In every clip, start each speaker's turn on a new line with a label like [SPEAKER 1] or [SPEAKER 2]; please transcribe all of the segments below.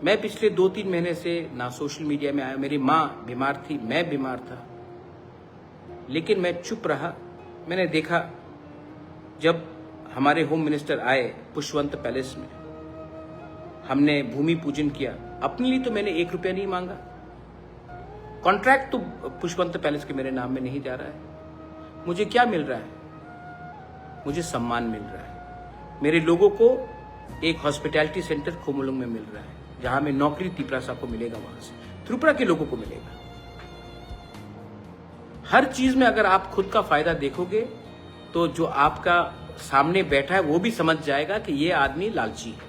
[SPEAKER 1] मैं पिछले 2-3 महीने से ना सोशल मीडिया में आया। मेरी माँ बीमार थी, मैं बीमार था, लेकिन मैं चुप रहा। मैंने देखा जब हमारे होम मिनिस्टर आए पुष्पवंत पैलेस में, हमने भूमि पूजन किया। अपने लिए तो मैंने 1 रुपया नहीं मांगा। कॉन्ट्रैक्ट तो पुष्पवंत पैलेस के मेरे नाम में नहीं जा रहा है। मुझे क्या मिल रहा है? मुझे सम्मान मिल रहा है। मेरे लोगों को एक हॉस्पिटैलिटी सेंटर खोमलुंग में मिल रहा है, जहां में नौकरी त्रिपुरा को मिलेगा, वहां से त्रिपुरा के लोगों को मिलेगा। हर चीज में अगर आप खुद का फायदा देखोगे तो जो आपका सामने बैठा है वो भी समझ जाएगा कि ये आदमी लालची है।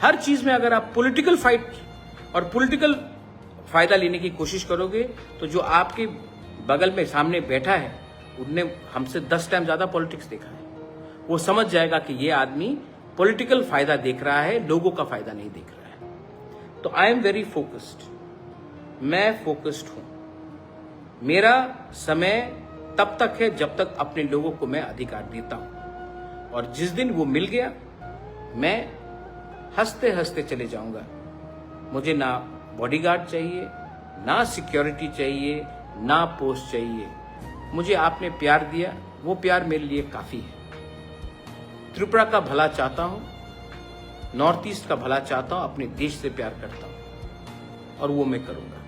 [SPEAKER 1] हर चीज में अगर आप पॉलिटिकल फाइट और पॉलिटिकल फायदा लेने की कोशिश करोगे तो जो आपके बगल में सामने बैठा है उनने हमसे 10 टाइम ज्यादा पॉलिटिक्स देखा है। वो समझ जाएगा कि ये आदमी पॉलिटिकल फायदा देख रहा है, लोगों का फायदा नहीं देख रहा है। तो आई एम वेरी फोकस्ड। मैं फोकस्ड हूं। मेरा समय तब तक है जब तक अपने लोगों को मैं अधिकार देता हूं, और जिस दिन वो मिल गया मैं हंसते हंसते चले जाऊंगा। मुझे ना बॉडीगार्ड चाहिए, ना सिक्योरिटी चाहिए, ना पोस्ट चाहिए। मुझे आपने प्यार दिया, वो प्यार मेरे लिए काफी है। त्रिपुरा का भला चाहता हूं, नॉर्थ ईस्ट का भला चाहता हूं, अपने देश से प्यार करता हूं, और वो मैं करूंगा।